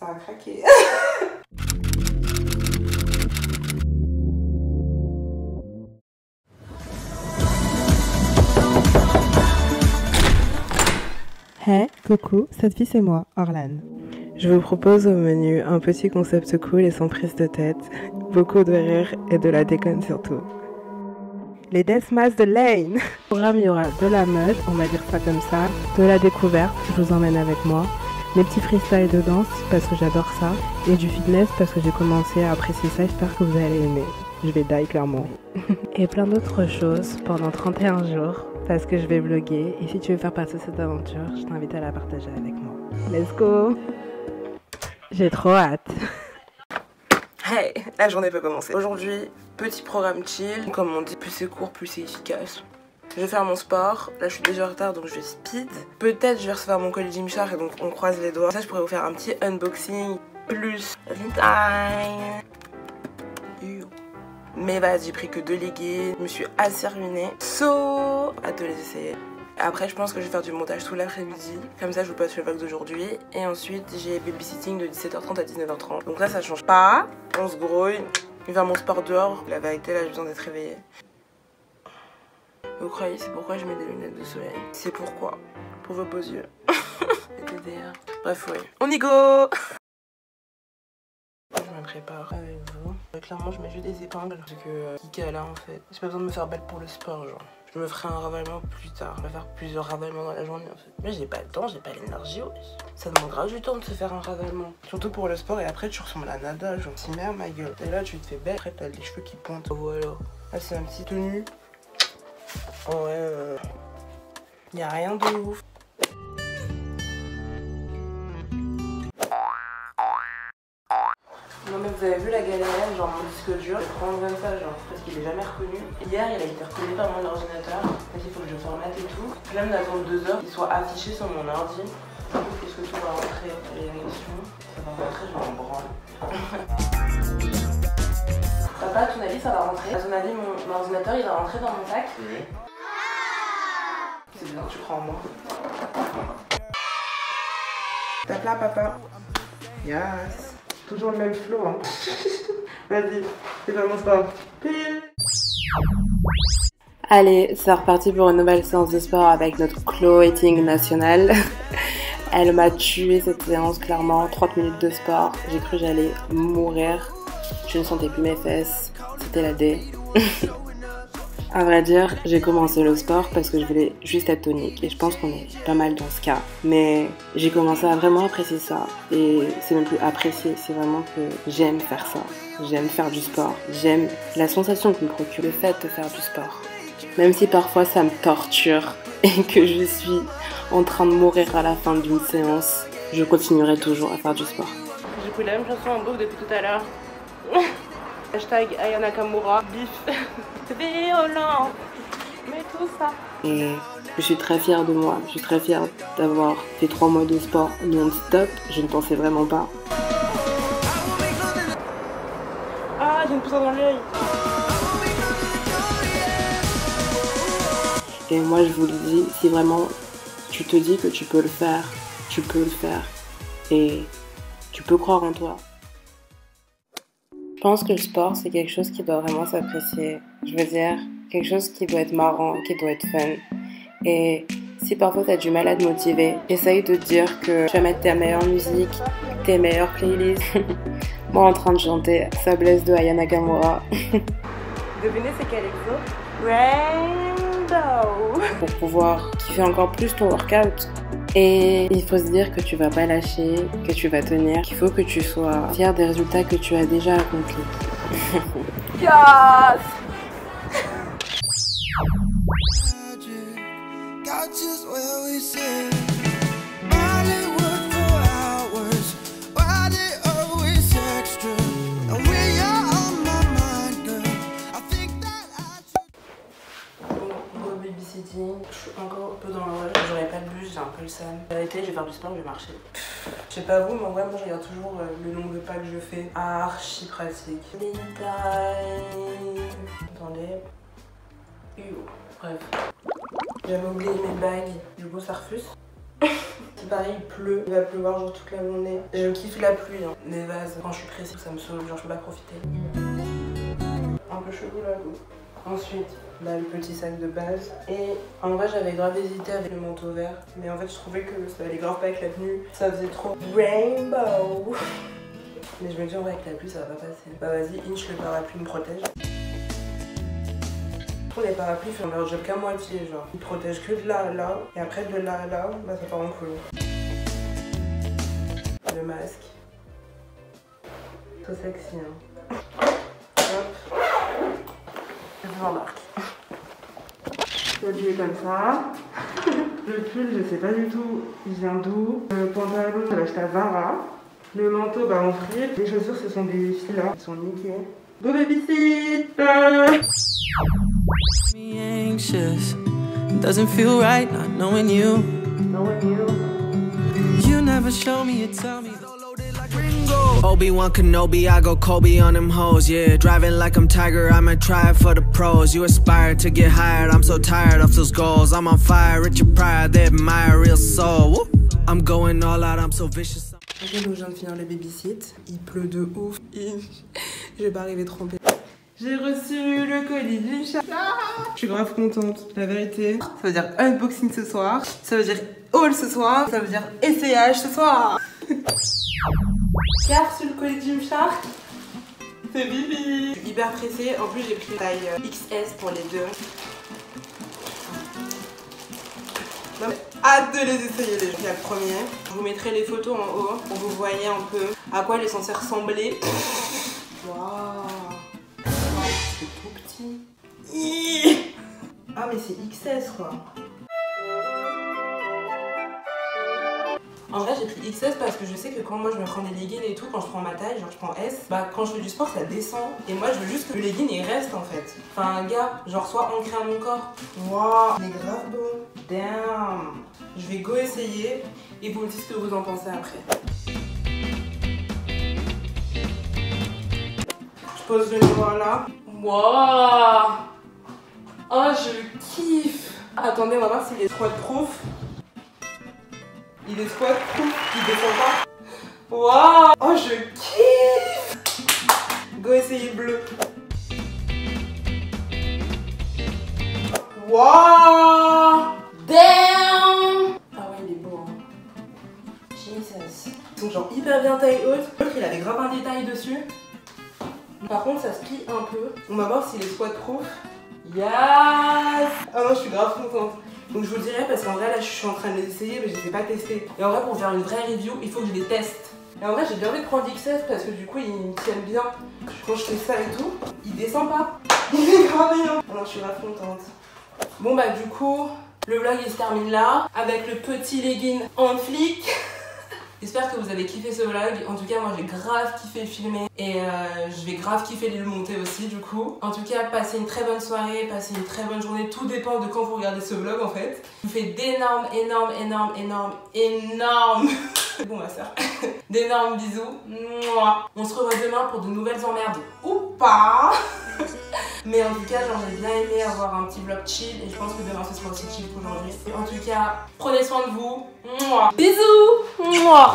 Ça a craqué. Hey, coucou, cette fille c'est moi, Orlan. Je vous propose au menu un petit concept cool et sans prise de tête, beaucoup de rire et de la déconne surtout. Les Deathmas de Lane. Au programme, il y aura de la mode, on va dire ça comme ça, de la découverte, je vous emmène avec moi, des petits freestyles de danse parce que j'adore ça, et du fitness parce que j'ai commencé à apprécier ça, j'espère que vous allez aimer. Je vais die clairement. Et plein d'autres choses pendant 31 jours parce que je vais vlogger, et si tu veux faire partie de cette aventure, je t'invite à la partager avec moi. Let's go! J'ai trop hâte. Hey, la journée peut commencer. Aujourd'hui, petit programme chill. Comme on dit, plus c'est court, plus c'est efficace. Je vais faire mon sport. Là, je suis déjà en retard, donc je vais speed. Peut-être je vais recevoir mon colis Gymshark, et donc on croise les doigts. Ça, je pourrais vous faire un petit unboxing plus time. Mais vas-y, j'ai pris que 2 leggings. Je me suis assez ruinée. So, à te les essayer. Après, je pense que je vais faire du montage tout l'après-midi. Comme ça, je vous passe le vlog d'aujourd'hui. Et ensuite, j'ai babysitting de 17h30 à 19h30. Donc là, ça change pas. On se grouille. Je vais faire mon sport dehors. La vérité, là, j'ai besoin d'être réveillée. Vous croyez, c'est pourquoi je mets des lunettes de soleil? C'est pourquoi? Pour vos beaux yeux. Et TDR. Bref, oui. On y go! Je me prépare avec vous. Clairement, je mets juste des épingles. Parce que Kika là, en fait. J'ai pas besoin de me faire belle pour le sport, genre. Je me ferai un ravalement plus tard. Je vais faire plusieurs ravalements dans la journée en fait. Mais j'ai pas le temps, j'ai pas l'énergie. Ça demandera du temps de se faire un ravalement. Surtout pour le sport, et après tu ressembles à Nada, genre t'y mets ma gueule. Et là tu te fais belle, après t'as les cheveux qui pointent. Voilà. Là c'est un petit tenue. Oh ouais, y a rien de ouf. Non mais vous avez vu la galérienne, genre mon disque dur, je prends comme ça, genre parce qu'il est jamais reconnu. Hier il a été reconnu par mon ordinateur, donc il faut que je formate et tout. Puis là on attend 2 heures qu'il soit affiché sur mon ordi. Est-ce que tout va rentrer? Il y a une question. Ça va rentrer, je m'en branle. Papa, à ton avis ça va rentrer? À ton avis mon ordinateur il va rentrer dans mon sac? Oui. C'est bien, tu crois en moi. Tape là papa. Yes. Toujours le même flow, hein. Vas-y, c'est pas mon sport. Pile. Allez, c'est reparti pour une nouvelle séance de sport avec notre Chloé-ting nationale. Elle m'a tué cette séance, clairement. 30 minutes de sport, j'ai cru que j'allais mourir. Je ne sentais plus mes fesses, c'était la D. À vrai dire, j'ai commencé le sport parce que je voulais juste être tonique, et je pense qu'on est pas mal dans ce cas. Mais j'ai commencé à vraiment apprécier ça, et c'est même plus apprécier, c'est vraiment que j'aime faire ça. J'aime faire du sport, j'aime la sensation que me procure le fait de faire du sport. Même si parfois ça me torture et que je suis en train de mourir à la fin d'une séance, je continuerai toujours à faire du sport. J'ai pris la même chanson en boucle depuis tout à l'heure. Hashtag Aya Nakamura, bif. C'est violent, mais tout ça. Et je suis très fière de moi, je suis très fière d'avoir fait 3 mois de sport non-stop, je ne pensais vraiment pas. Ah, j'ai une poussière dans l'œil. Et moi je vous le dis, si vraiment tu te dis que tu peux le faire, tu peux le faire. Et tu peux croire en toi. Je pense que le sport, c'est quelque chose qui doit vraiment s'apprécier. Je veux dire, quelque chose qui doit être marrant, qui doit être fun. Et si parfois tu as du mal à te motiver, essaye de te dire que tu vas mettre ta meilleure musique, tes meilleures playlists. Moi en train de chanter Sablesse de Aya Nakamura. Devinez c'est quel exo? Rainbow. Pour pouvoir kiffer encore plus ton workout. Et il faut se dire que tu vas pas lâcher, que tu vas tenir, qu'il faut que tu sois fier des résultats que tu as déjà accomplis. Yes! Je suis encore un peu dans le rush, j'aurais pas de bus, j'ai un peu le seum. En vérité, je vais faire du sport, je vais marcher. Je sais pas vous, mais en vrai, moi je regarde toujours le nombre de pas que je fais. Archi pratique. Attendez. Bref. J'avais oublié mes bagues, du coup ça refuse. pareil, il pleut, il va pleuvoir genre toute la journée. Je kiffe la pluie, hein. Les vases, quand je suis pressée, ça me saoule, genre je peux pas profiter. Un peu chelou là. Ensuite, là le petit sac de base. Et en vrai j'avais grave hésité avec le manteau vert. Mais en fait je trouvais que ça allait grave pas avec la tenue. Ça faisait trop rainbow. Mais je me dis en vrai avec la pluie ça va pas passer. Bah vas-y, Inch le parapluie me protège. Pour les parapluies font leur job qu'à moitié, genre. Ils protègent que de là à là. Et après de là à là, bah ça part en couille. Le masque. Trop sexy hein. Hop. Je remarque. Celui est comme ça. Le pull, je sais pas du tout, il vient d'où. Le pantalon, je l'ai acheté à Zara. Le manteau, bah en free. Les chaussures, ce sont des filles là. Ils sont niquées. Go babysit! Anxious. Doesn't feel right not knowing you. You never show me, you tell me. Obi-Wan Kenobi, I go Kobe on them hoes, yeah. Driving like I'm Tiger, I'ma try it for the pros. You aspire to get hired, I'm so tired of those goals. I'm on fire, Richard Pryor, they admire real soul. Woo. I'm going all out, I'm so vicious. Ok, donc je viens de finir le babysit. Il pleut de ouf. Je vais pas arriver trempée. J'ai reçu le colis du chat. Je suis grave contente, la vérité. Ça veut dire unboxing ce soir. Ça veut dire haul ce soir. Ça veut dire essayage ce soir. J'ai reçu le colis du Shark. C'est Bibi. Je suis hyper pressée. En plus, j'ai pris taille XS pour les deux. Non, mais hâte de les essayer les gens. Il y a le premier. Je vous mettrai les photos en haut pour que vous voyez un peu à quoi il est censé ressembler. Waouh. C'est tout petit. Ah mais c'est XS quoi. En vrai j'ai pris XS parce que je sais que quand moi je me prends des leggings et tout, quand je prends ma taille, genre je prends S, bah quand je fais du sport ça descend. Et moi je veux juste que le legging il reste en fait. Enfin un gars, genre soit ancré à mon corps. Waouh, il est grave beau. Damn. Je vais go essayer et vous me dites ce que vous en pensez après. Je pose le noir là. Waouh. Oh je kiffe. Attendez, on va voir s'il est squat proof. Il est squat proof, il descend pas. Waouh. Oh je kiffe. Go essayer bleu. Waouh. Damn. Ah ouais il est beau hein. Jesus. Ils sont genre hyper bien taille haute. L'autre il avait grave un détail dessus. Par contre ça se plie un peu. On va voir s'il est squat proof. Yes. Ah non je suis grave contente. Donc je vous le dirai parce qu'en vrai là je suis en train de les essayer mais je les ai pas testés. Et en vrai pour faire une vraie review il faut que je les teste. Et en vrai j'ai bien envie de prendre XS parce que du coup ils me tiennent bien. Quand je fais ça et tout, il descend pas. Il est grave bien. Alors je suis grave contente. Bon bah du coup le vlog il se termine là avec le petit legging en flic. J'espère que vous avez kiffé ce vlog. En tout cas moi j'ai grave kiffé filmer et je vais grave kiffer le monter aussi du coup. En tout cas passez une très bonne soirée, passez une très bonne journée. Tout dépend de quand vous regardez ce vlog en fait. Je vous fais d'énormes bon ma soeur. D'énormes bisous. Mouah. On se revoit demain pour de nouvelles emmerdes ou pas. Mais en tout cas genre j'ai bien aimé avoir un petit vlog chill et je pense que demain ce sera aussi chill qu'aujourd'hui. En tout cas prenez soin de vous. Mouah. Bisous. Mouah.